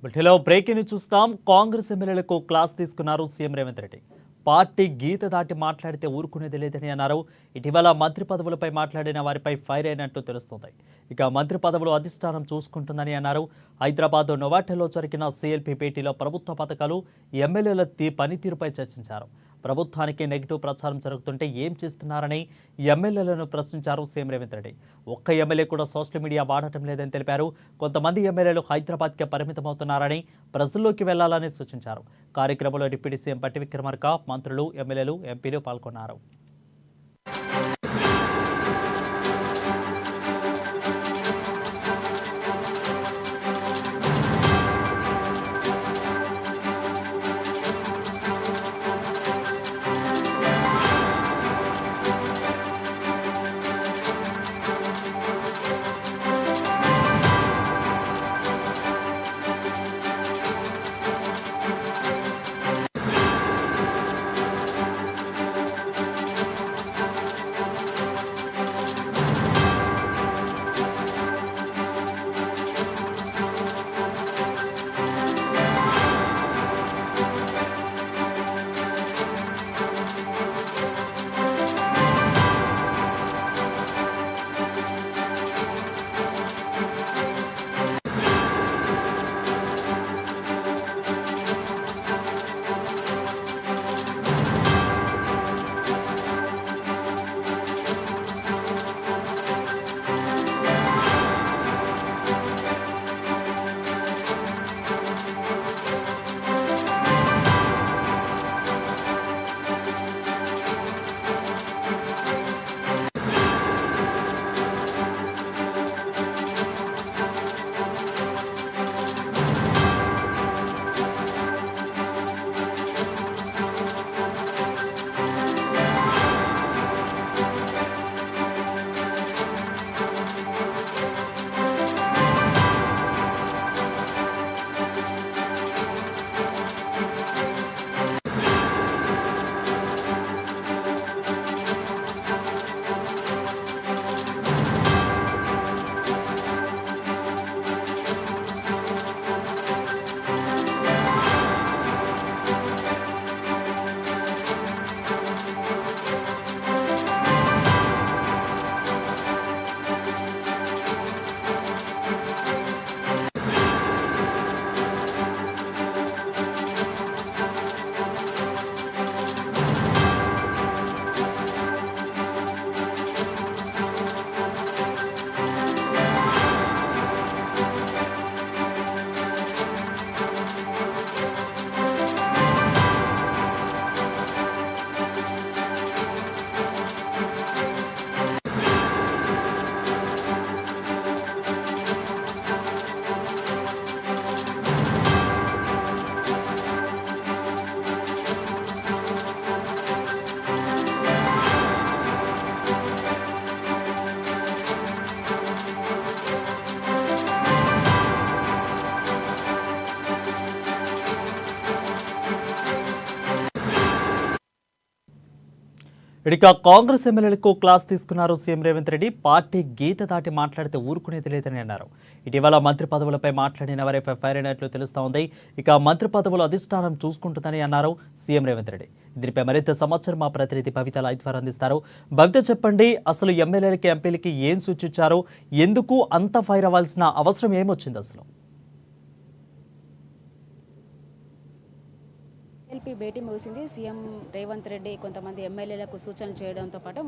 బులెటిన్లో breaking news చూస్తాం. కాంగ్రెస్ ఎమ్మెల్యేలకు క్లాస్ తీసుకున్నారు సీఎం రేవంత్ రెడ్డి. పార్టీ గీత దాటి మాట్లాడితే ఊరుకునేది లేదని అన్నారు. ఇటీవల మంత్రి పదవులపై మాట్లాడిన వారిపై ఫైర్ అయినట్టు తెలుస్తోంది. ఇక మంత్రి పదవులు అధిష్టానం చూసుకుంటుందని అన్నారు. హైదరాబాద్ నోవాటెల్లో జరిగిన సీఎల్పీ భేటీలో ప్రభుత్వ పథకాలు ఎమ్మెల్యేల పనితీరుపై చర్చించారు. ప్రభుత్వానికి నెగిటివ్ ప్రచారం జరుగుతుంటే ఏం చేస్తున్నారని ఎమ్మెల్యేలను ప్రశ్నించారు సీఎం రేవంత్ రెడ్డి. ఒక్క ఎమ్మెల్యే కూడా సోషల్ మీడియా వాడటం లేదని తెలిపారు. కొంతమంది ఎమ్మెల్యేలు హైదరాబాద్కే పరిమితమవుతున్నారని, ప్రజల్లోకి వెళ్లాలని సూచించారు. కార్యక్రమంలో డిప్యూటీ సీఎం పట్టి విక్రమార్క, మంత్రులు, ఎమ్మెల్యేలు, ఎంపీలు పాల్గొన్నారు. ఇక కాంగ్రెస్ ఎమ్మెల్యేలకు క్లాస్ తీసుకున్నారు సీఎం రేవంత్ రెడ్డి. పార్టీ గీత దాటి మాట్లాడితే ఊరుకునేది లేదని అన్నారు. ఇటీవల మంత్రి పదవులపై మాట్లాడిన వారిపై ఫైర్ అయినట్లు తెలుస్తోంది. ఇక మంత్రి పదవులు అధిష్టానం చూసుకుంటుందని అన్నారు సీఎం రేవంత్ రెడ్డి. దీనిపై మరింత సమాచారం మా ప్రతినిధి భవిత లైవ్ ద్వారా అందిస్తారు. భవిత, చెప్పండి, అసలు ఎమ్మెల్యేలకి, ఎంపీలకి ఏం సూచించారు? ఎందుకు అంత ఫైర్ అవ్వాల్సిన అవసరం ఏమొచ్చింది అసలు? ఎల్పీ భేటీ ముగిసింది. సీఎం రేవంత్ రెడ్డి కొంతమంది ఎమ్మెల్యేలకు సూచనలు చేయడంతో పాటు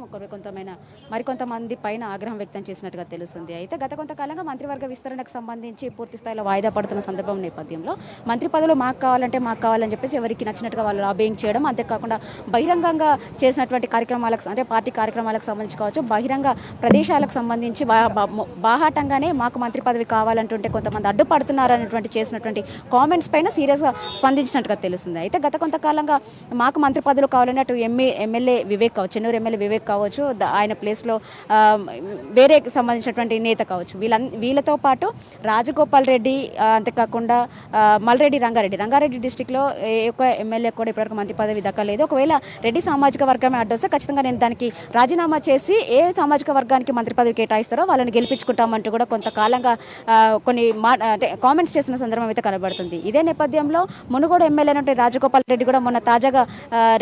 మరికొంతమంది పైన ఆగ్రహం వ్యక్తం చేసినట్టుగా తెలుస్తుంది. అయితే గత కొంతకాలంగా మంత్రివర్గ విస్తరణకు సంబంధించి పూర్తి స్థాయిలో వాయిదా పడుతున్న సందర్భం నేపథ్యంలో మంత్రి పదవులు మాకు కావాలని చెప్పేసి ఎవరికి నచ్చినట్టుగా వాళ్ళు లాబింగ్ చేయడం, అంతేకాకుండా బహిరంగంగా చేసినటువంటి కార్యక్రమాలకు, అంటే పార్టీ కార్యక్రమాలకు సంబంధించి కావచ్చు, బహిరంగ ప్రదేశాలకు సంబంధించి బాహాటంగానే మాకు మంత్రి పదవి కావాలంటుంటే కొంతమంది అడ్డుపడుతున్నారు అనేటువంటి చేసినటువంటి కామెంట్స్ పైన సీరియస్గా స్పందించినట్టుగా తెలుస్తుంది. అయితే గత గత కొంతకాలంగా మాకు మంత్రి పదవులు కావాలని అటు ఎమ్మెల్యే వివేక్ కావచ్చు, చెన్నూరు ఎమ్మెల్యే వివేక్ కావచ్చు, ఆయన ప్లేస్లో వేరే సంబంధించినటువంటి నేత కావచ్చు, వీళ్ళతో పాటు రాజగోపాల్ రెడ్డి, అంతేకాకుండా మల్రెడ్డి రంగారెడ్డి డిస్టిక్లో ఏ ఒక్క ఎమ్మెల్యే కూడా ఇప్పటివరకు మంత్రి పదవి దక్కలేదు. ఒకవేళ రెడ్డి సామాజిక వర్గమే అడ్డొస్తే ఖచ్చితంగా నేను దానికి రాజీనామా చేసి ఏ సామాజిక వర్గానికి మంత్రి పదవి కేటాయిస్తారో వాళ్ళని గెలిపించుకుంటామంటూ కూడా కొంతకాలంగా కొన్ని కామెంట్స్ చేసిన సందర్భం అయితే కనబడుతుంది. ఇదే నేపథ్యంలో మునుగోడు ఎమ్మెల్యే అయినటువంటి రాజగోపాల్ రెడ్డి కూడా మొన్న తాజాగా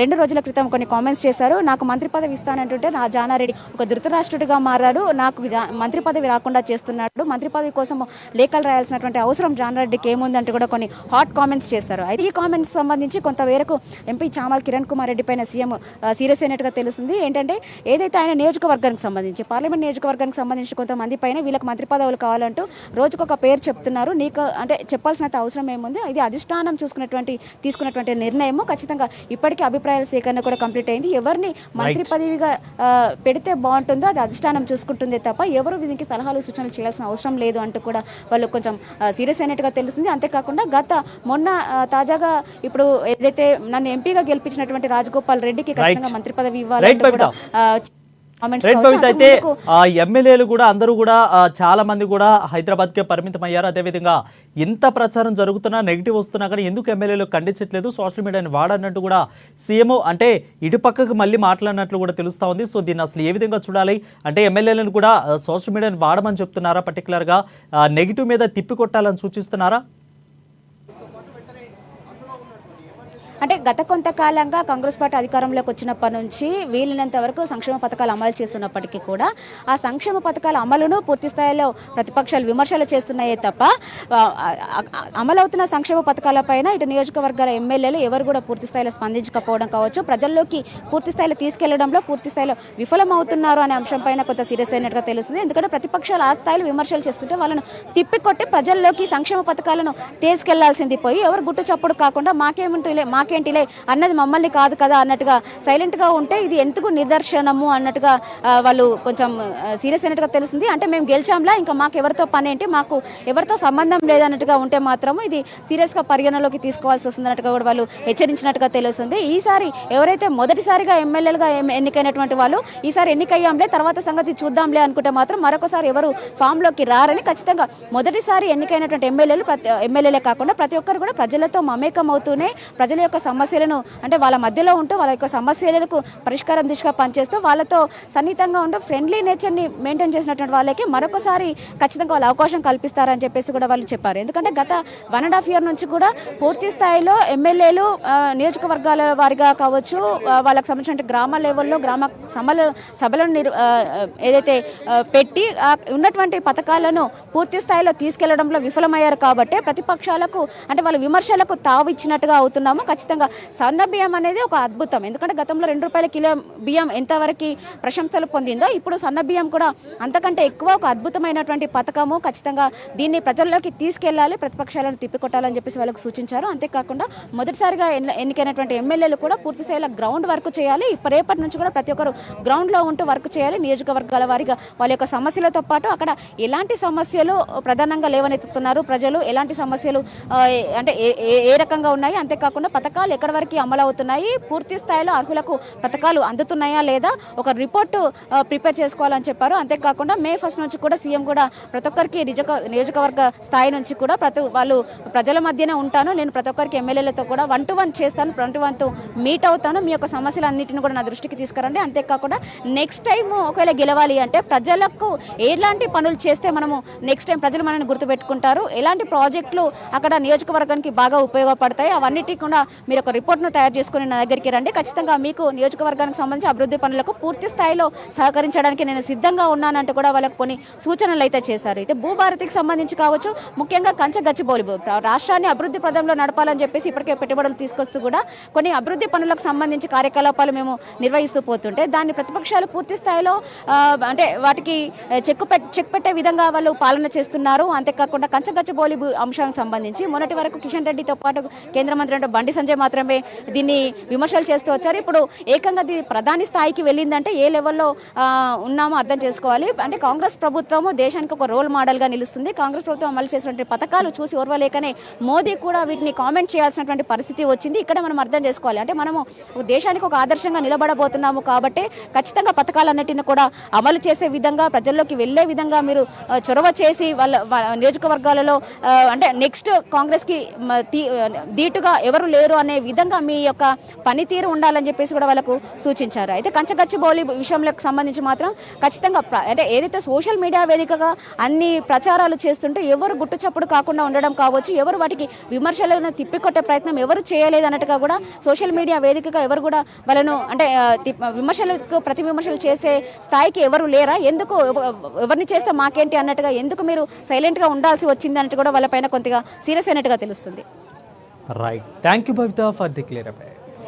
2 రోజుల క్రితం కొన్ని కామెంట్స్ చేశారు. నాకు మంత్రి పదవి ఇస్తానంటుంటే నా జానారెడ్డి ఒక ధృతరాష్ట్రుడిగా మారాడు, నాకు మంత్రి పదవి రాకుండా చేస్తున్నాడు, మంత్రి పదవి కోసం లేఖలు రాయాల్సినటువంటి అవసరం జానారెడ్డికి ఏముందంటూ కూడా కొన్ని హాట్ కామెంట్స్ చేశారు. అయితే ఈ కామెంట్స్ సంబంధించి కొంతవరకు ఎంపీ చామల కిరణ్ కుమార్ రెడ్డి పైన సీఎం సీరియస్ అయినట్టుగా తెలుస్తుంది. ఏంటంటే ఏదైతే ఆయన నియోజకవర్గానికి సంబంధించి పార్లమెంట్ నియోజకవర్గానికి సంబంధించి కొంతమంది పైన వీళ్ళకి మంత్రి పదవులు కావాలంటూ రోజుకొక పేరు చెప్తున్నారు. నీకు అంటే చెప్పాల్సినంత అవసరం ఏముంది, ఇది అధిష్టానం తీసుకున్నటువంటి నిర్ణయము. ఖచ్చితంగా ఇప్పటికీ అభిప్రాయాల సేకరణ కూడా కంప్లీట్ అయింది. ఎవరిని మంత్రి పదవిగా పెడితే బాగుంటుందో అది అధిష్టానం చూసుకుంటుందే తప్ప ఎవరు దీనికి సలహాలు సూచనలు చేయాల్సిన అవసరం లేదు అంటూ కూడా వాళ్ళు కొంచెం సీరియస్ అయినట్టుగా తెలుస్తుంది. అంతేకాకుండా మొన్న తాజాగా ఇప్పుడు ఏదైతే నన్ను ఎంపీగా గెలిపించినటువంటి రాజగోపాల్ రెడ్డికి ఖచ్చితంగా మంత్రి పదవి ఇవ్వాలంటూ కూడా అయితే ఎమ్మెల్యేలు కూడా అందరూ కూడా చాలా మంది కూడా హైదరాబాద్కే పరిమితం అయ్యారు. అదేవిధంగా ఇంత ప్రచారం జరుగుతున్నా నెగిటివ్ వస్తున్నా కానీ ఎందుకు ఎమ్మెల్యేలు ఖండించట్లేదు, సోషల్ మీడియాని వాడన్నట్టు కూడా సీఎం అంటే ఇటుపక్కకు మళ్ళీ మాట్లాడినట్లు కూడా తెలుస్తా ఉంది. సో దీన్ని అసలు ఏ విధంగా చూడాలి అంటే ఎమ్మెల్యేలను కూడా సోషల్ మీడియాని వాడమని చెప్తున్నారా, పర్టికులర్గా నెగిటివ్ మీద తిప్పికొట్టాలని సూచిస్తున్నారా? అంటే గత కొంతకాలంగా కాంగ్రెస్ పార్టీ అధికారంలోకి వచ్చినప్పటి నుంచి వీలైనంత వరకు సంక్షేమ పథకాలు అమలు చేస్తున్నప్పటికీ కూడా ఆ సంక్షేమ పథకాల అమలును పూర్తి స్థాయిలో ప్రతిపక్షాలు విమర్శలు చేస్తున్నాయే తప్ప అమలవుతున్న సంక్షేమ పథకాలపైన ఇటు నియోజకవర్గాల ఎమ్మెల్యేలు ఎవరు కూడా పూర్తి స్థాయిలో స్పందించకపోవడం కావచ్చు, ప్రజల్లోకి పూర్తి స్థాయిలో తీసుకెళ్లడంలో పూర్తి స్థాయిలో విఫలమవుతున్నారు అనే అంశంపైన కొంత సీరియస్ అయినట్టుగా తెలుస్తుంది. ఎందుకంటే ప్రతిపక్షాలు ఆ స్థాయిలో విమర్శలు చేస్తుంటే వాళ్ళను తిప్పికొట్టి ప్రజల్లోకి సంక్షేమ పథకాలను తీసుకెళ్లాల్సింది పోయి ఎవరు గుట్టు చప్పుడు కాకుండా మాకేంటిలే అన్నది మమ్మల్ని కాదు కదా అన్నట్టుగా సైలెంట్గా ఉంటే ఇది ఎందుకు నిదర్శనము అన్నట్టుగా వాళ్ళు కొంచెం సీరియస్ అయినట్టుగా తెలుస్తుంది. అంటే మేము గెలిచాంలా ఇంకా మాకు ఎవరితో పని ఏంటి, మాకు ఎవరితో సంబంధం లేదన్నట్టుగా ఉంటే మాత్రం ఇది సీరియస్గా పరిగణలోకి తీసుకోవాల్సి వస్తుంది అన్నట్టుగా కూడా వాళ్ళు హెచ్చరించినట్టుగా తెలుస్తుంది. ఈసారి ఎవరైతే మొదటిసారిగా ఎమ్మెల్యేలుగా ఎన్నికైనటువంటి వాళ్ళు ఈసారి ఎన్నికయ్యాంలే తర్వాత సంగతి చూద్దాంలే అనుకుంటే మాత్రం మరొకసారి ఎవరు ఫామ్లోకి రారని ఖచ్చితంగా మొదటిసారి ఎన్నికైనటువంటి ఎమ్మెల్యేలే కాకుండా ప్రతి ఒక్కరు కూడా ప్రజలతో మమేకం అవుతూనే ప్రజల యొక్క సమస్యలను అంటే వాళ్ళ మధ్యలో ఉంటూ వాళ్ళ యొక్క సమస్యలకు పరిష్కారం దిశగా పనిచేస్తూ వాళ్ళతో సన్నిహితంగా ఉంటూ ఫ్రెండ్లీ నేచర్ని మెయింటైన్ చేసినటువంటి వాళ్ళకి మరొకసారి ఖచ్చితంగా వాళ్ళు అవకాశం కల్పిస్తారని చెప్పేసి కూడా వాళ్ళు చెప్పారు. ఎందుకంటే గత 1.5 year నుంచి కూడా పూర్తి స్థాయిలో ఎమ్మెల్యేలు నియోజకవర్గాల వారిగా కావచ్చు వాళ్ళకి సంబంధించిన గ్రామ లెవెల్లో గ్రామ సభలను ఏదైతే పెట్టి ఉన్నటువంటి పథకాలను పూర్తి స్థాయిలో తీసుకెళ్లడంలో విఫలమయ్యారు కాబట్టి ప్రతిపక్షాలకు అంటే వాళ్ళ విమర్శలకు తావు ఇచ్చినట్టుగా అవుతున్నాము. ఖచ్చితంగా సన్న బియ్యం అనేది ఒక అద్భుతం. ఎందుకంటే గతంలో 2 రూపాయల కిలో బియ్యం ఎంతవరకు ప్రశంసలు పొందిందో ఇప్పుడు సన్న బియ్యం కూడా అంతకంటే ఎక్కువ ఒక అద్భుతమైనటువంటి పథకము. ఖచ్చితంగా దీన్ని ప్రజల్లోకి తీసుకెళ్లాలి, ప్రతిపక్షాలను తిప్పికొట్టాలని చెప్పేసి వాళ్ళకు సూచించారు. అంతేకాకుండా మొదటిసారిగా ఎన్నికైనటువంటి ఎమ్మెల్యేలు కూడా పూర్తి స్థాయిలో గ్రౌండ్ వర్క్ చేయాలి. రేపటి నుంచి కూడా ప్రతి ఒక్కరు గ్రౌండ్లో ఉంటూ వర్క్ చేయాలి. నియోజకవర్గాల వారిగా వాళ్ళ యొక్క సమస్యలతో పాటు అక్కడ ఎలాంటి సమస్యలు ప్రధానంగా లేవనెత్తుతున్నారు ప్రజలు, ఎలాంటి సమస్యలు అంటే ఏ రకంగా ఉన్నాయి, అంతేకాకుండా పథకాలు ఎక్కడి వరకు అమలు అవుతున్నాయి, పూర్తి స్థాయిలో అర్హులకు పథకాలు అందుతున్నాయా లేదా ఒక రిపోర్టు ప్రిపేర్ చేసుకోవాలని చెప్పారు. అంతేకాకుండా May 1 నుంచి కూడా సీఎం కూడా ప్రతి ఒక్కరికి నియోజకవర్గ స్థాయి నుంచి కూడా వాళ్ళు ప్రజల మధ్యనే ఉంటాను, నేను ప్రతి ఒక్కరికి ఎమ్మెల్యేలతో కూడా 1-to-1 చేస్తాను, 1-to-1 మీట్ అవుతాను, మీ యొక్క సమస్యలన్నింటిని కూడా నా దృష్టికి తీసుకురండి. అంతేకాకుండా నెక్స్ట్ టైం ఒకవేళ గెలవాలి అంటే ప్రజలకు ఎలాంటి పనులు చేస్తే మనము నెక్స్ట్ టైం ప్రజలు మనల్ని గుర్తుపెట్టుకుంటారు, ఎలాంటి ప్రాజెక్టులు అక్కడ నియోజకవర్గానికి బాగా ఉపయోగపడతాయి, అవన్నిటి కూడా మీరు ఒక రిపోర్ట్ను తయారు చేసుకుని నా దగ్గరికి రండి. ఖచ్చితంగా మీకు నియోజకవర్గానికి సంబంధించి అభివృద్ధి పనులకు పూర్తి స్థాయిలో సహకరించడానికి నేను సిద్ధంగా ఉన్నానంటూ కూడా వాళ్ళకు కొన్ని సూచనలు అయితే చేశారు. అయితే భూభారతికి సంబంధించి కావచ్చు, ముఖ్యంగా గచ్చిబౌలి రాష్ట్రాన్ని అభివృద్ధి పదంలో నడపాలని చెప్పేసి ఇప్పటికే పెట్టుబడులు తీసుకొస్తూ కూడా కొన్ని అభివృద్ధి పనులకు సంబంధించి కార్యకలాపాలు మేము నిర్వహిస్తూ పోతుంటే దాన్ని ప్రతిపక్షాలు పూర్తి స్థాయిలో అంటే వాటికి చెక్ పెట్టే విధంగా వాళ్ళు పాలన చేస్తున్నారు. అంతేకాకుండా గచ్చిబౌలి అంశానికి సంబంధించి మొన్నటి వరకు కిషన్ రెడ్డితో పాటు కేంద్ర మంత్రి బండి సంజయ్ మాత్రమే దీన్ని విమర్శలు చేస్తూ వచ్చారు. ఇప్పుడు ఏకంగా ప్రధాని స్థాయికి వెళ్ళిందంటే ఏ లెవెల్లో ఉన్నామో అర్థం చేసుకోవాలి. అంటే కాంగ్రెస్ ప్రభుత్వము దేశానికి ఒక రోల్ మోడల్గా నిలుస్తుంది. కాంగ్రెస్ ప్రభుత్వం అమలు చేసినటువంటి పథకాలు చూసి ఓర్వలేకనే మోదీ కూడా వీటిని కామెంట్ చేయాల్సినటువంటి పరిస్థితి వచ్చింది. ఇక్కడ మనం అర్థం చేసుకోవాలి, అంటే మనము దేశానికి ఒక ఆదర్శంగా నిలబడబోతున్నాము కాబట్టి ఖచ్చితంగా పథకాలన్నిటిని కూడా అమలు చేసే విధంగా, ప్రజల్లోకి వెళ్లే విధంగా మీరు చొరవ చేసి వాళ్ళ నియోజకవర్గాలలో అంటే నెక్స్ట్ కాంగ్రెస్కి ధీటుగా ఎవరు లేరు అనే విధంగా మీ యొక్క పనితీరు ఉండాలని చెప్పేసి కూడా వాళ్ళకు సూచించారు. అయితే కంచగచ్చిబౌలి విషయంలోకి సంబంధించి మాత్రం ఖచ్చితంగా అంటే ఏదైతే సోషల్ మీడియా వేదికగా అన్ని ప్రచారాలు చేస్తుంటే ఎవరు గుట్టు చప్పుడు కాకుండా ఉండడం కావచ్చు, ఎవరు వాటికి విమర్శలను తిప్పికొట్టే ప్రయత్నం ఎవరు చేయలేదు అన్నట్టుగా కూడా సోషల్ మీడియా వేదికగా ఎవరు కూడా వాళ్ళను అంటే విమర్శలకు ప్రతి విమర్శలు చేసే స్థాయికి ఎవరు లేరా, ఎందుకు ఎవరిని చేస్తే మాకేంటి అన్నట్టుగా ఎందుకు మీరు సైలెంట్గా ఉండాల్సి వచ్చింది అన్నట్టు కూడా వాళ్ళపైన కొద్దిగా సీరియస్ అయినట్టుగా తెలుస్తుంది. Right, thank you Bhavita for the clear updates.